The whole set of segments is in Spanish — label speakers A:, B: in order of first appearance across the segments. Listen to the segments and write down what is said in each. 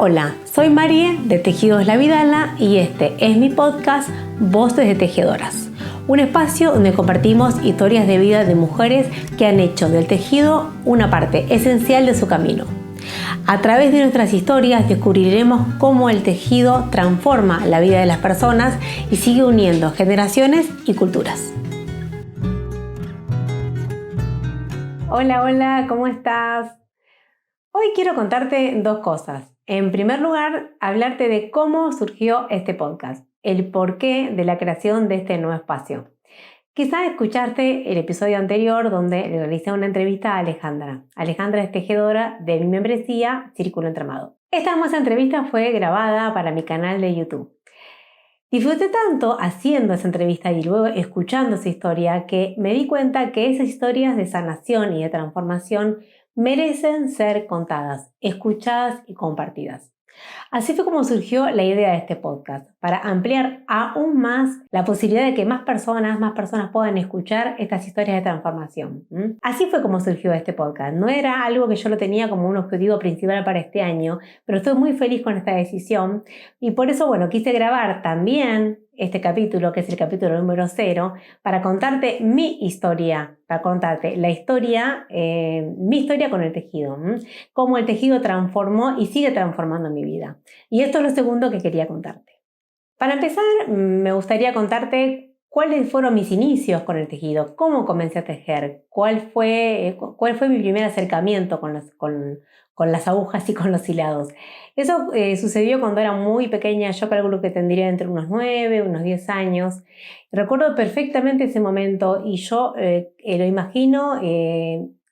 A: Hola, soy Marie de Tejidos La Vidala y este es mi podcast Voces de Tejedoras, un espacio donde compartimos historias de vida de mujeres que han hecho del tejido una parte esencial de su camino. A través de nuestras historias descubriremos cómo el tejido transforma la vida de las personas y sigue uniendo generaciones y culturas. Hola, ¿cómo estás? Hoy quiero contarte dos cosas. En primer lugar, hablarte de cómo surgió este podcast, el porqué de la creación de este nuevo espacio. Quizás escuchaste el episodio anterior donde le realicé una entrevista a Alejandra. Alejandra es tejedora de mi membresía Círculo Entramado. Esta hermosa entrevista fue grabada para mi canal de YouTube. Disfruté tanto haciendo esa entrevista y luego escuchando su historia que me di cuenta que esas historias de sanación y de transformación merecen ser contadas, escuchadas y compartidas. Así fue como surgió la idea de este podcast, para ampliar aún más la posibilidad de que más personas puedan escuchar estas historias de transformación. Así fue como surgió este podcast. No era algo que yo lo tenía como un objetivo principal para este año, pero estoy muy feliz con esta decisión y por eso, quise grabar también este capítulo, que es el capítulo número 0, para contarte mi historia, para contarte la historia, mi historia con el tejido, cómo el tejido transformó y sigue transformando mi vida. Y esto es lo segundo que quería contarte. Para empezar, me gustaría contarte cuáles fueron mis inicios con el tejido, cómo comencé a tejer, cuál fue mi primer acercamiento con las agujas y con los hilados. Eso sucedió cuando era muy pequeña, yo calculo que tendría entre unos 9, unos 10 años. Recuerdo perfectamente ese momento y yo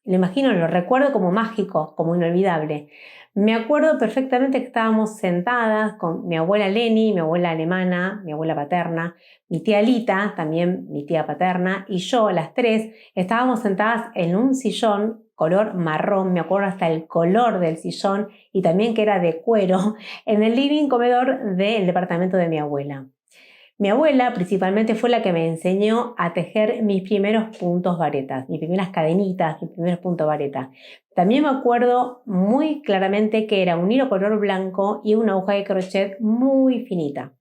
A: lo recuerdo como mágico, como inolvidable. Me acuerdo perfectamente que estábamos sentadas con mi abuela Leni, mi abuela alemana, mi abuela paterna, mi tía Lita, también mi tía paterna, y yo, las tres, estábamos sentadas en un sillón color marrón, me acuerdo hasta el color del sillón y también que era de cuero, en el living comedor del departamento de mi abuela. Mi abuela principalmente fue la que me enseñó a tejer mis primeros puntos varetas, mis primeras cadenitas, mis primeros puntos varetas. También me acuerdo muy claramente que era un hilo color blanco y una aguja de crochet muy finita.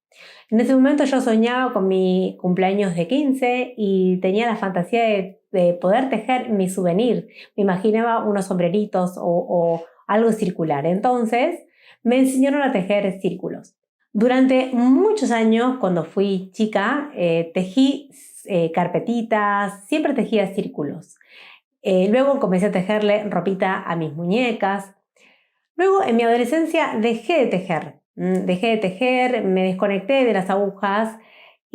A: En ese momento yo soñaba con mi cumpleaños de 15 y tenía la fantasía de poder tejer mi souvenir. Me imaginaba unos sombreritos o algo circular. Entonces me enseñaron a tejer círculos. Durante muchos años, cuando fui chica, tejí carpetitas, siempre tejía círculos. Luego comencé a tejerle ropita a mis muñecas. Luego, en mi adolescencia, dejé de tejer, me desconecté de las agujas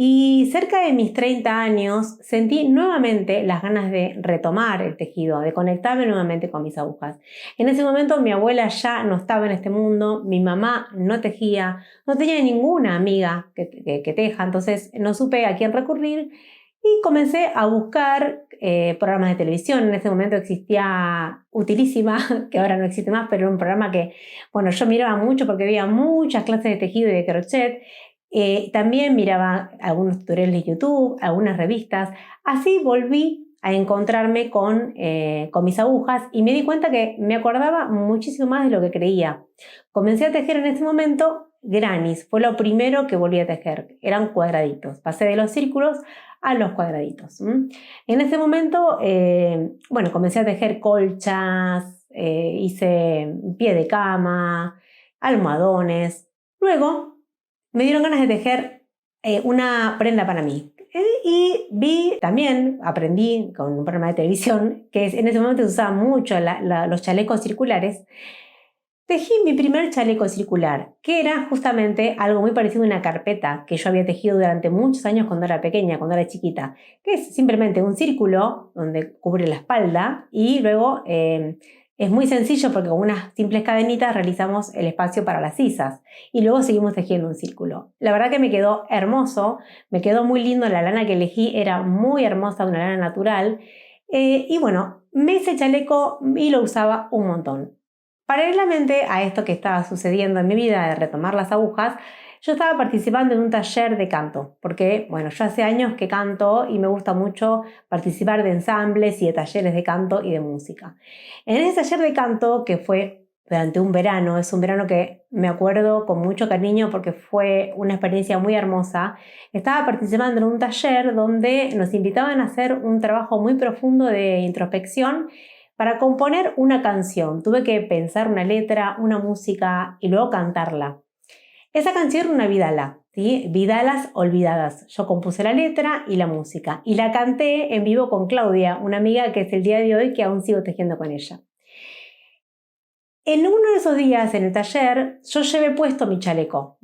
A: y cerca de mis 30 años sentí nuevamente las ganas de retomar el tejido, de conectarme nuevamente con mis agujas. En ese momento mi abuela ya no estaba en este mundo, mi mamá no tejía, no tenía ninguna amiga que teja, entonces no supe a quién recurrir y comencé a buscar programas de televisión. En ese momento existía Utilísima, que ahora no existe más, pero era un programa que yo miraba mucho porque había muchas clases de tejido y de crochet. También miraba algunos tutoriales de YouTube, algunas revistas. Así volví a encontrarme con mis agujas y me di cuenta que me acordaba muchísimo más de lo que creía. Comencé a tejer en ese momento grannies, fue lo primero que volví a tejer, eran cuadraditos. Pasé de los círculos a los cuadraditos. En ese momento, comencé a tejer colchas, hice pie de cama, almohadones. Luego me dieron ganas de tejer una prenda para mí. Y aprendí con un programa de televisión, que en ese momento se usaban mucho los chalecos circulares. Tejí mi primer chaleco circular, que era justamente algo muy parecido a una carpeta que yo había tejido durante muchos años cuando era pequeña, cuando era chiquita, que es simplemente un círculo donde cubre la espalda y luego es muy sencillo porque con unas simples cadenitas realizamos el espacio para las sisas y luego seguimos tejiendo un círculo. La verdad que me quedó hermoso, me quedó muy lindo, la lana que elegí era muy hermosa, una lana natural me hice chaleco y lo usaba un montón. Paralelamente a esto que estaba sucediendo en mi vida de retomar las agujas, yo estaba participando en un taller de canto, porque yo hace años que canto y me gusta mucho participar de ensambles y de talleres de canto y de música. En ese taller de canto, que fue durante un verano. Es un verano que me acuerdo con mucho cariño porque fue una experiencia muy hermosa. Estaba participando en un taller donde nos invitaban a hacer un trabajo muy profundo de introspección para componer una canción. Tuve que pensar una letra, una música y luego cantarla. Esa canción era una Vidala, ¿sí? Vidalas olvidadas. Yo compuse la letra y la música y la canté en vivo con Claudia, una amiga que es el día de hoy que aún sigo tejiendo con ella. En uno de esos días en el taller yo llevé puesto mi chaleco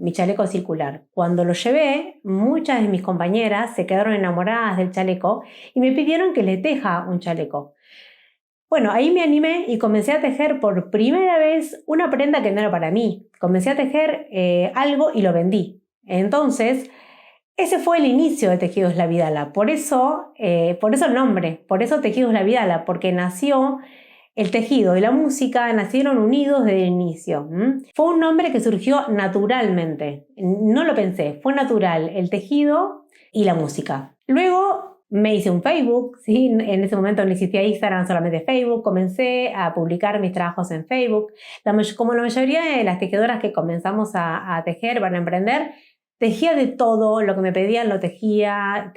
A: circular. Cuando lo llevé, muchas de mis compañeras se quedaron enamoradas del chaleco y me pidieron que les teja un chaleco. Bueno, ahí me animé y comencé a tejer por primera vez una prenda que no era para mí. Comencé a tejer algo y lo vendí. Entonces, ese fue el inicio de Tejidos La Vidala. Por eso el nombre, por eso Tejidos La Vidala, porque nació el tejido y la música, nacieron unidos desde el inicio. Fue un nombre que surgió naturalmente. No lo pensé, fue natural el tejido y la música. Luego me hice un Facebook, ¿sí? En ese momento no existía Instagram, solamente Facebook. Comencé a publicar mis trabajos en Facebook. Como la mayoría de las tejedoras que comenzamos a tejer para emprender, tejía de todo, lo que me pedían lo tejía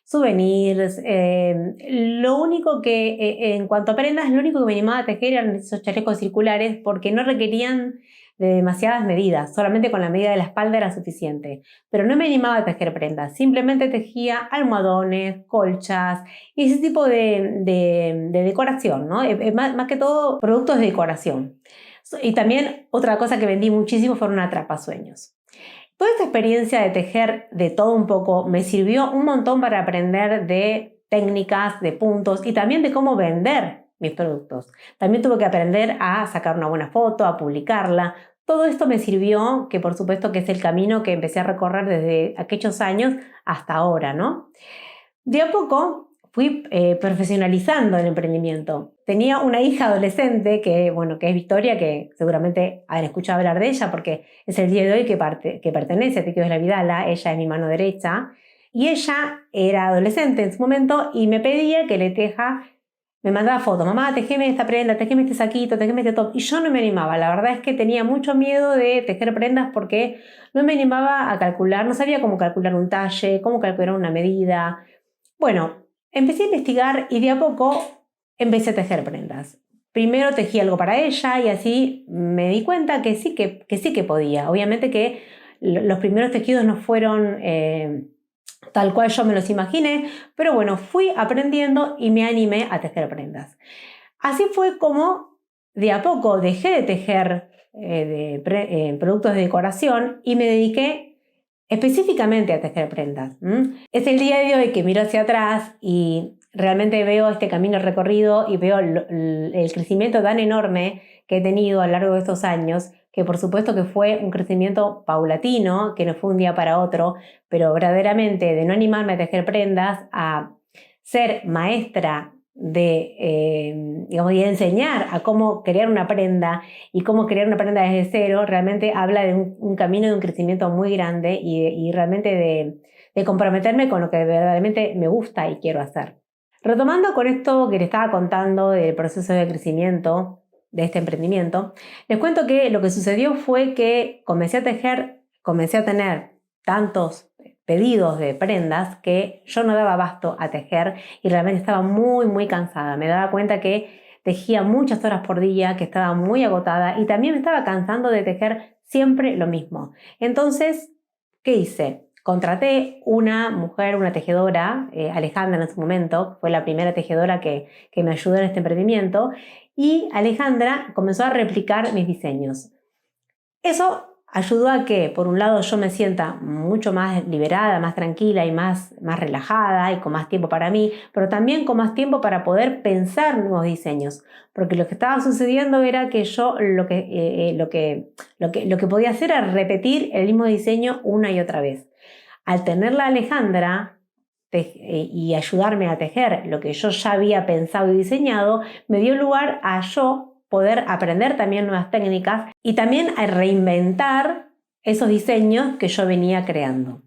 A: souvenirs. Lo único que, en cuanto a prendas, lo único que me animaba a tejer eran esos chalecos circulares porque no requerían de demasiadas medidas, solamente con la medida de la espalda era suficiente. Pero no me animaba a tejer prendas, simplemente tejía almohadones, colchas y ese tipo de decoración, ¿no? Más que todo productos de decoración. Y también otra cosa que vendí muchísimo fueron atrapasueños. Toda esta experiencia de tejer de todo un poco me sirvió un montón para aprender de técnicas, de puntos y también de cómo vender mis productos. También tuve que aprender a sacar una buena foto, a publicarla. Todo esto me sirvió, que por supuesto que es el camino que empecé a recorrer desde aquellos años hasta ahora, ¿no? De a poco fui profesionalizando el emprendimiento. Tenía una hija adolescente que es Victoria, que seguramente han escuchado hablar de ella porque es el día de hoy que pertenece a Tejidos La Vidala. Ella es mi mano derecha y ella era adolescente en su momento y me pedía que le teja. Me mandaba fotos, mamá, tejeme esta prenda, tejeme este saquito, tejeme este top. Y yo no me animaba. La verdad es que tenía mucho miedo de tejer prendas porque no me animaba a calcular, no sabía cómo calcular un talle, cómo calcular una medida. Bueno, empecé a investigar y de a poco empecé a tejer prendas. Primero tejí algo para ella y así me di cuenta que sí que podía. Obviamente que los primeros tejidos no fueron tal cual yo me los imaginé, pero bueno, fui aprendiendo y me animé a tejer prendas. Así fue como de a poco dejé de tejer productos de decoración y me dediqué específicamente a tejer prendas. Es el día de hoy que miro hacia atrás y realmente veo este camino recorrido y veo el crecimiento tan enorme que he tenido a lo largo de estos años, que por supuesto que fue un crecimiento paulatino, que no fue un día para otro, pero verdaderamente de no animarme a tejer prendas a ser maestra de enseñar a cómo crear una prenda y cómo crear una prenda desde cero, realmente habla de un camino de un crecimiento muy grande y realmente de comprometerme con lo que verdaderamente me gusta y quiero hacer. Retomando con esto que les estaba contando del proceso de crecimiento de este emprendimiento, les cuento que lo que sucedió fue que comencé a tener tantos pedidos de prendas que yo no daba abasto a tejer y realmente estaba muy, muy cansada. Me daba cuenta que tejía muchas horas por día, que estaba muy agotada y también me estaba cansando de tejer siempre lo mismo. Entonces, ¿qué hice? Contraté una mujer, una tejedora, Alejandra en su momento, fue la primera tejedora que me ayudó en este emprendimiento, y Alejandra comenzó a replicar mis diseños. Eso ayudó a que, por un lado, yo me sienta mucho más liberada, más tranquila y más relajada y con más tiempo para mí, pero también con más tiempo para poder pensar nuevos diseños. Porque lo que estaba sucediendo era que yo lo que podía hacer era repetir el mismo diseño una y otra vez. Al tenerla Alejandra y ayudarme a tejer lo que yo ya había pensado y diseñado, me dio lugar a yo poder aprender también nuevas técnicas y también a reinventar esos diseños que yo venía creando.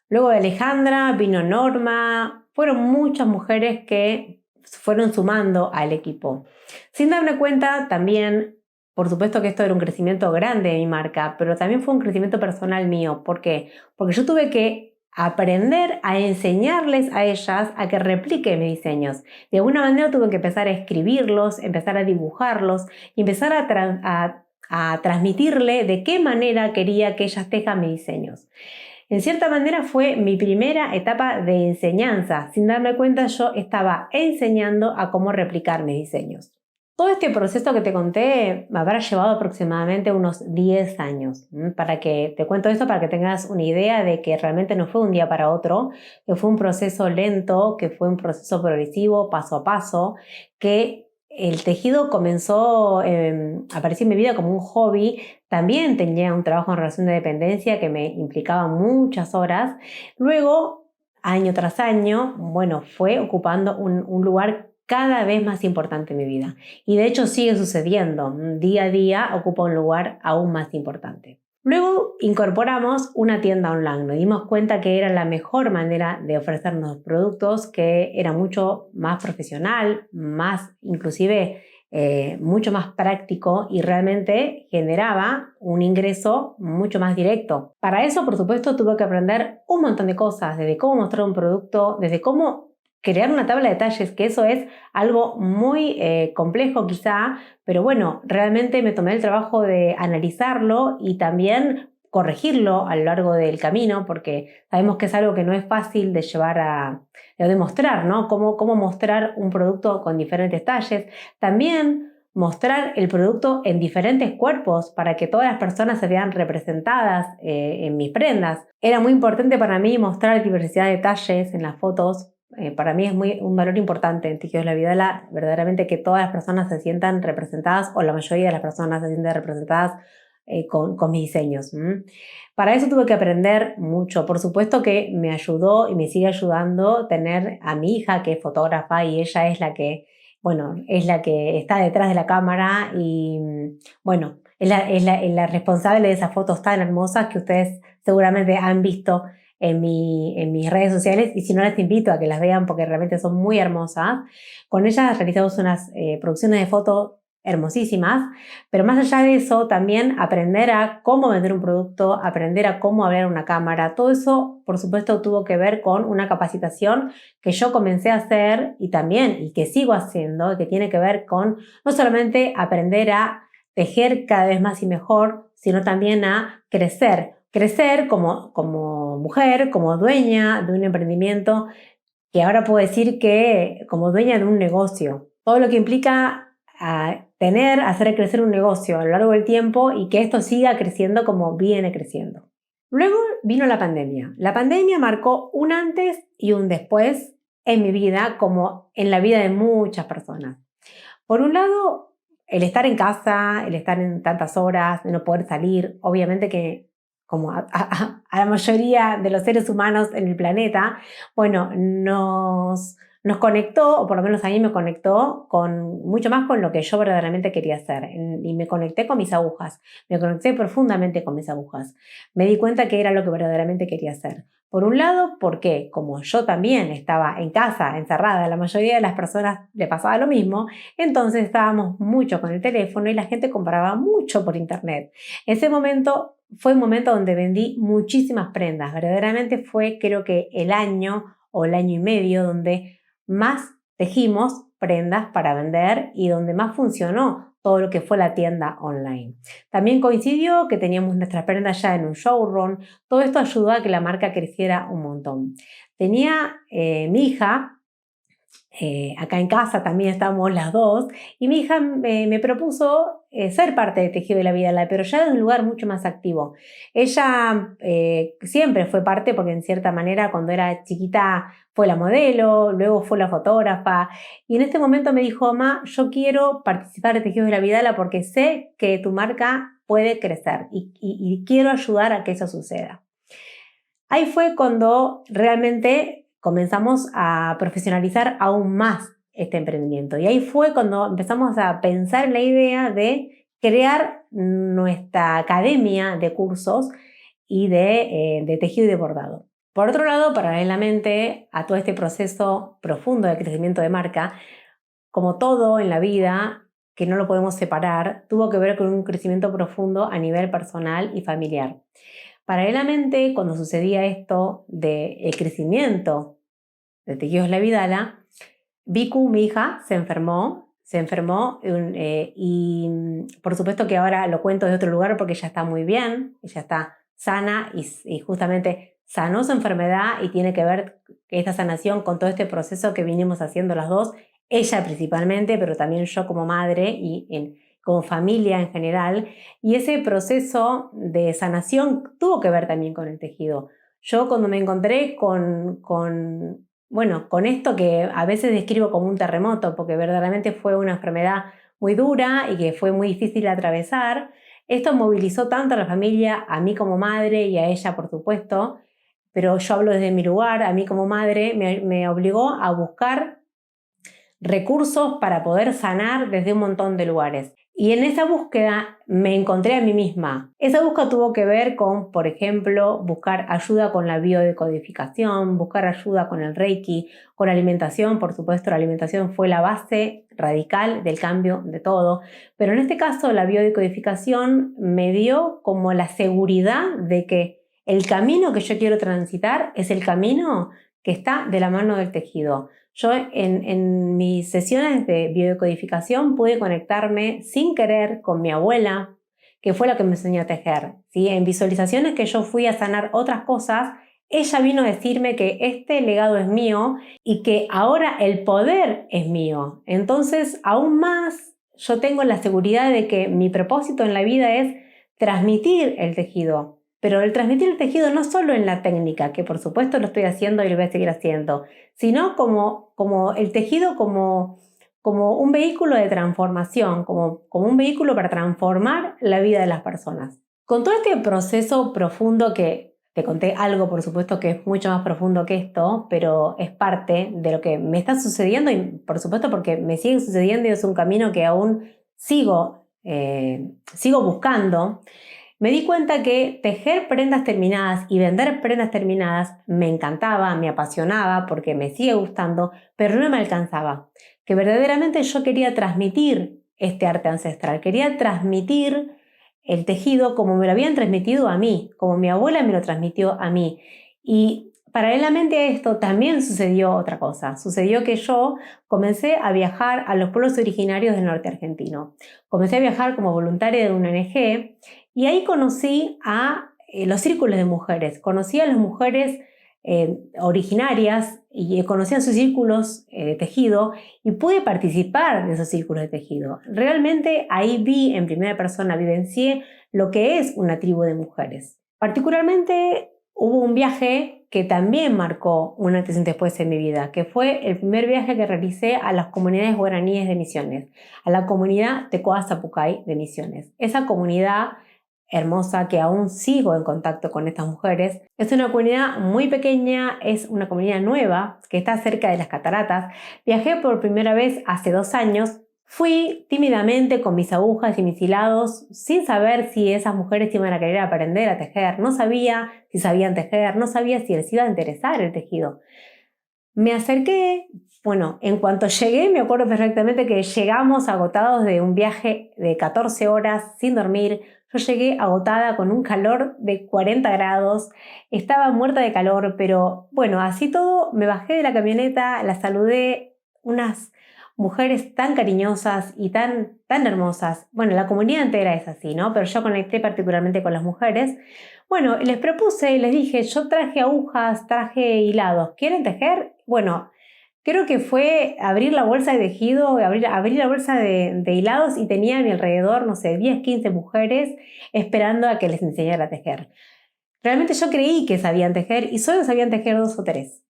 A: Luego de Alejandra vino Norma, fueron muchas mujeres que fueron sumando al equipo. Sin darme cuenta, también Por supuesto que esto era un crecimiento grande de mi marca, pero también fue un crecimiento personal mío. ¿Por qué? Porque yo tuve que aprender a enseñarles a ellas a que repliquen mis diseños. De alguna manera tuve que empezar a escribirlos, empezar a dibujarlos y empezar a transmitirle de qué manera quería que ellas tejan mis diseños. En cierta manera fue mi primera etapa de enseñanza. Sin darme cuenta, yo estaba enseñando a cómo replicar mis diseños. Todo este proceso que te conté me habrá llevado aproximadamente unos 10 años. Te cuento esto para que tengas una idea de que realmente no fue un día para otro, que fue un proceso lento, que fue un proceso progresivo, paso a paso, que el tejido comenzó a aparecer en mi vida como un hobby. También tenía un trabajo en relación de dependencia que me implicaba muchas horas. Luego, año tras año, bueno, fue ocupando un lugar cada vez más importante en mi vida. Y de hecho sigue sucediendo. Día a día ocupa un lugar aún más importante. Luego incorporamos una tienda online. Nos dimos cuenta que era la mejor manera de ofrecernos productos, que era mucho más profesional, más inclusive mucho más práctico y realmente generaba un ingreso mucho más directo. Para eso, por supuesto, tuve que aprender un montón de cosas, desde cómo mostrar un producto, desde cómo crear una tabla de detalles, que eso es algo muy complejo quizá, pero bueno, realmente me tomé el trabajo de analizarlo y también corregirlo a lo largo del camino, porque sabemos que es algo que no es fácil de llevar de demostrar, ¿no? Cómo mostrar un producto con diferentes talles. También mostrar el producto en diferentes cuerpos para que todas las personas se vean representadas en mis prendas. Era muy importante para mí mostrar diversidad de talles en las fotos. Para mí es un valor importante en Tejidos La Vidala, verdaderamente que todas las personas se sientan representadas, o la mayoría de las personas se sientan representadas con mis diseños. Para eso tuve que aprender mucho. Por supuesto que me ayudó y me sigue ayudando tener a mi hija, que es fotógrafa, y ella es la que, bueno, es la que está detrás de la cámara y, bueno, es la responsable de esas fotos tan hermosas que ustedes seguramente han visto en mis redes sociales, y si no, les invito a que las vean porque realmente son muy hermosas. Con ellas realizamos unas producciones de fotos hermosísimas, pero más allá de eso, también aprender a cómo vender un producto, aprender a cómo hablar a una cámara, todo eso, por supuesto, tuvo que ver con una capacitación que yo comencé a hacer y que sigo haciendo, que tiene que ver con no solamente aprender a tejer cada vez más y mejor, sino también a crecer como mujer, como dueña de un emprendimiento, que ahora puedo decir que como dueña de un negocio. Todo lo que implica hacer crecer un negocio a lo largo del tiempo y que esto siga creciendo como viene creciendo. Luego vino la pandemia. La pandemia marcó un antes y un después en mi vida, como en la vida de muchas personas. Por un lado, el estar en casa, el estar en tantas horas, de no poder salir, obviamente que como a la mayoría de los seres humanos en el planeta, bueno, nos conectó, o por lo menos a mí me conectó mucho más con lo que yo verdaderamente quería hacer. Y me conecté con mis agujas, me conecté profundamente con mis agujas. Me di cuenta que era lo que verdaderamente quería hacer. Por un lado, porque como yo también estaba en casa, encerrada, la mayoría de las personas le pasaba lo mismo, entonces estábamos mucho con el teléfono y la gente compraba mucho por internet. Ese momento fue un momento donde vendí muchísimas prendas. Verdaderamente fue, creo que el año o el año y medio donde más tejimos prendas para vender y donde más funcionó todo lo que fue la tienda online. También coincidió que teníamos nuestras prendas ya en un showroom. Todo esto ayudó a que la marca creciera un montón. Tenía mi hija, acá en casa también estábamos las dos, y mi hija me propuso ser parte de Tejido de la Vidala, pero ya desde un lugar mucho más activo. Ella siempre fue parte porque en cierta manera cuando era chiquita fue la modelo, luego fue la fotógrafa, y en este momento me dijo: mamá, yo quiero participar de Tejido de la Vidala porque sé que tu marca puede crecer y quiero ayudar a que eso suceda. Ahí fue cuando realmente comenzamos a profesionalizar aún más este emprendimiento. Y ahí fue cuando empezamos a pensar en la idea de crear nuestra academia de cursos y de tejido y de bordado. Por otro lado, paralelamente a todo este proceso profundo de crecimiento de marca, como todo en la vida, que no lo podemos separar, tuvo que ver con un crecimiento profundo a nivel personal y familiar. Paralelamente, cuando sucedía esto del crecimiento de Tejidos La Vidala, Vicu, mi hija, se enfermó y por supuesto que ahora lo cuento de otro lugar porque ella está muy bien, ella está sana y justamente sanó su enfermedad y tiene que ver esta sanación con todo este proceso que vinimos haciendo las dos, ella principalmente, pero también yo como madre y como familia en general. Y ese proceso de sanación tuvo que ver también con el tejido. Yo cuando me encontré con esto que a veces describo como un terremoto, porque verdaderamente fue una enfermedad muy dura y que fue muy difícil de atravesar, esto movilizó tanto a la familia, a mí como madre y a ella, por supuesto, pero yo hablo desde mi lugar, a mí como madre me obligó a buscar recursos para poder sanar desde un montón de lugares. Y en esa búsqueda me encontré a mí misma. Esa búsqueda tuvo que ver con, por ejemplo, buscar ayuda con la biodecodificación, buscar ayuda con el Reiki, con la alimentación. Por supuesto, la alimentación fue la base radical del cambio de todo. Pero en este caso, la biodecodificación me dio como la seguridad de que el camino que yo quiero transitar es el camino que está de la mano del tejido. Yo en mis sesiones de biodecodificación pude conectarme sin querer con mi abuela, que fue la que me enseñó a tejer, ¿sí? En visualizaciones que yo fui a sanar otras cosas, ella vino a decirme que este legado es mío y que ahora el poder es mío. Entonces, aún más, yo tengo la seguridad de que mi propósito en la vida es transmitir el tejido. Pero el transmitir el tejido no solo en la técnica, que por supuesto lo estoy haciendo y lo voy a seguir haciendo, sino como el tejido como un vehículo de transformación, como un vehículo para transformar la vida de las personas. Con todo este proceso profundo que te conté algo, por supuesto que es mucho más profundo que esto, pero es parte de lo que me está sucediendo y por supuesto porque me sigue sucediendo y es un camino que aún sigo buscando. Me di cuenta que tejer prendas terminadas y vender prendas terminadas me encantaba, me apasionaba porque me sigue gustando, pero no me alcanzaba. Que verdaderamente yo quería transmitir este arte ancestral, quería transmitir el tejido como me lo habían transmitido a mí, como mi abuela me lo transmitió a mí. Y paralelamente a esto también sucedió otra cosa. Sucedió que yo comencé a viajar a los pueblos originarios del norte argentino. Comencé a viajar como voluntaria de una ONG y ahí conocí a los círculos de mujeres. Conocí a las mujeres originarias y conocí a sus círculos de tejido y pude participar de esos círculos de tejido. Realmente ahí vi en primera persona, vivencié lo que es una tribu de mujeres. Particularmente hubo un viaje que también marcó un antes y un después en mi vida, que fue el primer viaje que realicé a las comunidades guaraníes de Misiones, a la comunidad Tecoa Zapucay de Misiones. Esa comunidad hermosa que aún sigo en contacto con estas mujeres. Es una comunidad muy pequeña, es una comunidad nueva que está cerca de las cataratas. Viajé por primera vez hace 2 años. Fui tímidamente con mis agujas y mis hilados sin saber si esas mujeres iban a querer aprender a tejer. No sabía si sabían tejer, no sabía si les iba a interesar el tejido. Me acerqué, en cuanto llegué me acuerdo perfectamente que llegamos agotados de un viaje de 14 horas sin dormir. Yo llegué agotada con un calor de 40 grados, estaba muerta de calor, pero así todo me bajé de la camioneta, las saludé, unas mujeres tan cariñosas y tan hermosas. La comunidad entera es así, ¿no? Pero yo conecté particularmente con las mujeres. Les propuse, les dije, yo traje agujas, traje hilados, ¿quieren tejer? Creo que fue abrir la bolsa de tejido, abrir la bolsa de hilados y tenía a mi alrededor, 10, 15 mujeres esperando a que les enseñara a tejer. Realmente yo creí que sabían tejer y solo sabían tejer 2 o 3.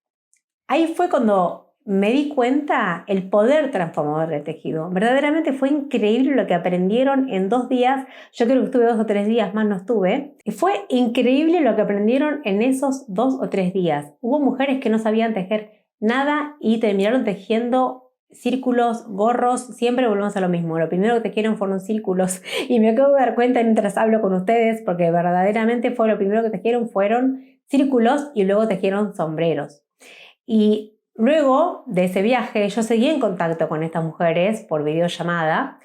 A: Ahí fue cuando me di cuenta el poder transformador del tejido. Verdaderamente fue increíble lo que aprendieron en 2 días. Yo creo que estuve 2 o 3 días, más no estuve. Y fue increíble lo que aprendieron en esos 2 o 3 días. Hubo mujeres que no sabían tejer nada y terminaron tejiendo círculos, gorros. Siempre volvemos a lo mismo. Lo primero que tejieron fueron círculos y me acabo de dar cuenta mientras hablo con ustedes porque verdaderamente fue lo primero que tejieron fueron círculos y luego tejieron sombreros. Y luego de ese viaje yo seguí en contacto con estas mujeres por videollamada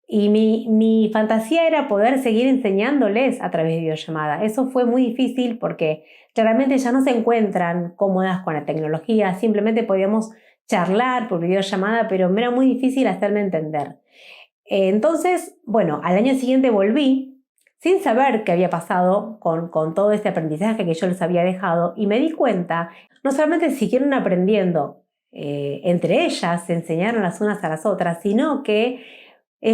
A: Y mi fantasía era poder seguir enseñándoles a través de videollamada. Eso fue muy difícil porque claramente ya no se encuentran cómodas con la tecnología, simplemente podíamos charlar por videollamada, pero me era muy difícil hacerme entender. Entonces, bueno, al año siguiente volví sin saber qué había pasado con todo este aprendizaje que yo les había dejado y me di cuenta, no solamente siguieron aprendiendo entre ellas, se enseñaron las unas a las otras, sino que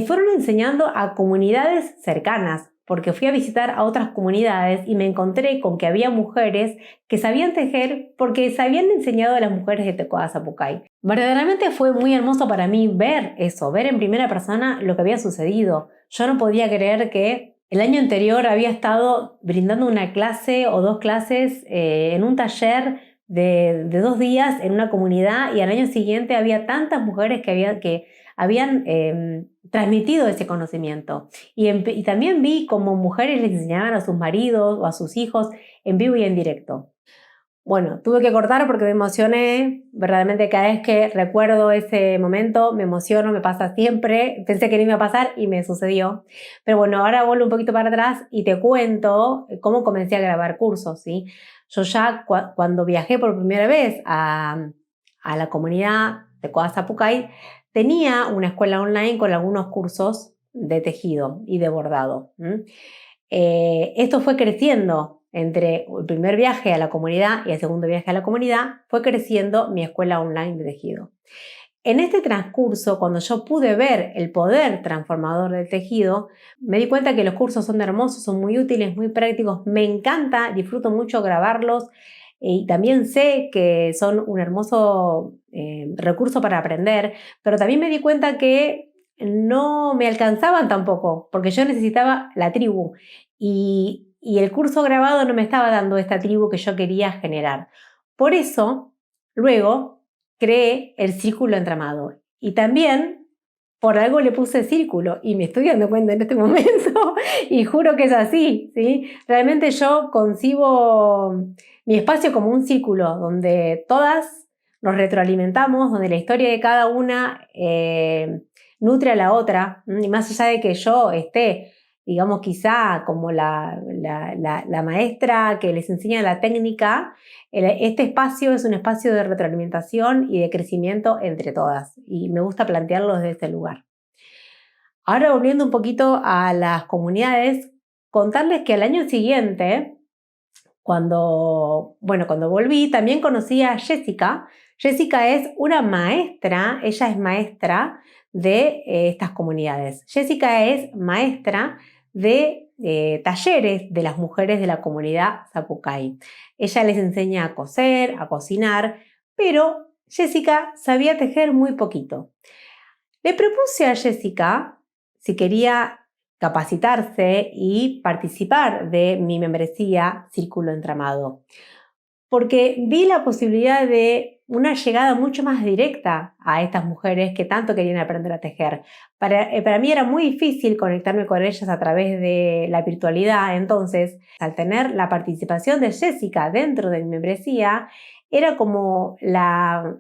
A: fueron enseñando a comunidades cercanas, porque fui a visitar a otras comunidades y me encontré con que había mujeres que sabían tejer porque se habían enseñado a las mujeres de Tecoa Zapucay. Verdaderamente fue muy hermoso para mí ver eso, ver en primera persona lo que había sucedido. Yo no podía creer que el año anterior había estado brindando una clase o 2 clases en un taller de 2 días en una comunidad y al año siguiente había tantas mujeres que habían transmitido ese conocimiento. Y también vi cómo mujeres les enseñaban a sus maridos o a sus hijos en vivo y en directo. Bueno, tuve que cortar porque me emocioné, verdaderamente cada vez que recuerdo ese momento me emociono, me pasa siempre, pensé que no iba a pasar y me sucedió. Pero bueno, ahora vuelvo un poquito para atrás y te cuento cómo comencé a grabar cursos, ¿sí? Yo ya cuando viajé por primera vez a la comunidad de Coazapucay, tenía una escuela online con algunos cursos de tejido y de bordado. Esto fue creciendo entre el primer viaje a la comunidad y el segundo viaje a la comunidad, fue creciendo mi escuela online de tejido. En este transcurso, cuando yo pude ver el poder transformador del tejido, me di cuenta que los cursos son hermosos, son muy útiles, muy prácticos, me encanta, disfruto mucho grabarlos y también sé que son un hermoso recurso para aprender, pero también me di cuenta que no me alcanzaban tampoco, porque yo necesitaba la tribu y el curso grabado no me estaba dando esta tribu que yo quería generar. Por eso, luego creé el círculo entramado y también por algo le puse círculo y me estoy dando cuenta en este momento y juro que es así, ¿sí? Realmente yo concibo mi espacio como un círculo donde todas nos retroalimentamos, donde la historia de cada una nutre a la otra y más allá de que yo esté, digamos, quizá como la maestra que les enseña la técnica, este espacio es un espacio de retroalimentación y de crecimiento entre todas y me gusta plantearlo desde este lugar. Ahora volviendo un poquito a las comunidades, contarles que al año siguiente, cuando volví, también conocí a Jessica. Jessica es una maestra, ella es maestra de estas comunidades. Jessica es maestra de talleres de las mujeres de la comunidad Zapucay. Ella les enseña a coser, a cocinar, pero Jessica sabía tejer muy poquito. Le propuse a Jessica si quería capacitarse y participar de mi membresía Círculo Entramado, porque vi la posibilidad de una llegada mucho más directa a estas mujeres que tanto querían aprender a tejer. Para mí era muy difícil conectarme con ellas a través de la virtualidad, entonces al tener la participación de Jessica dentro de mi membresía, era como la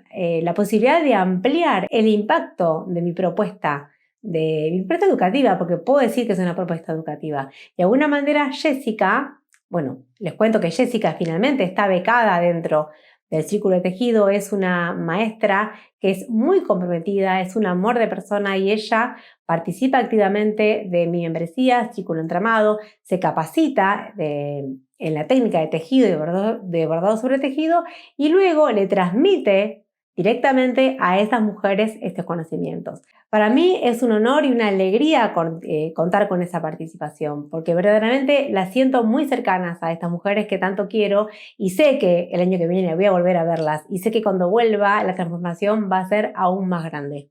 A: posibilidad de ampliar el impacto de mi propuesta educativa, porque puedo decir que es una propuesta educativa. De alguna manera Jessica, bueno, les cuento que Jessica finalmente está becada dentro del Círculo de Tejido, es una maestra que es muy comprometida, es un amor de persona y ella participa activamente de mi membresía Círculo Entramado, se capacita en la técnica de tejido y de bordado sobre tejido y luego le transmite directamente a estas mujeres estos conocimientos. Para mí es un honor y una alegría contar con esa participación, porque verdaderamente las siento muy cercanas a estas mujeres que tanto quiero y sé que el año que viene voy a volver a verlas y sé que cuando vuelva la transformación va a ser aún más grande.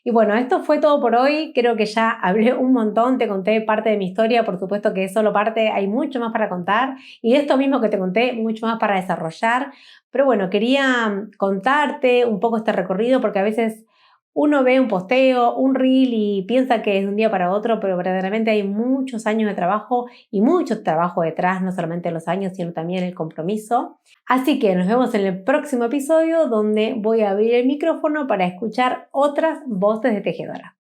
A: Y bueno, esto fue todo por hoy. Creo que ya hablé un montón, te conté parte de mi historia, por supuesto que es solo parte, hay mucho más para contar y de esto mismo que te conté, mucho más para desarrollar. Pero bueno, quería contarte un poco este recorrido porque a veces uno ve un posteo, un reel y piensa que es de un día para otro, pero verdaderamente hay muchos años de trabajo y mucho trabajo detrás, no solamente los años, sino también el compromiso. Así que nos vemos en el próximo episodio donde voy a abrir el micrófono para escuchar otras voces de tejedora.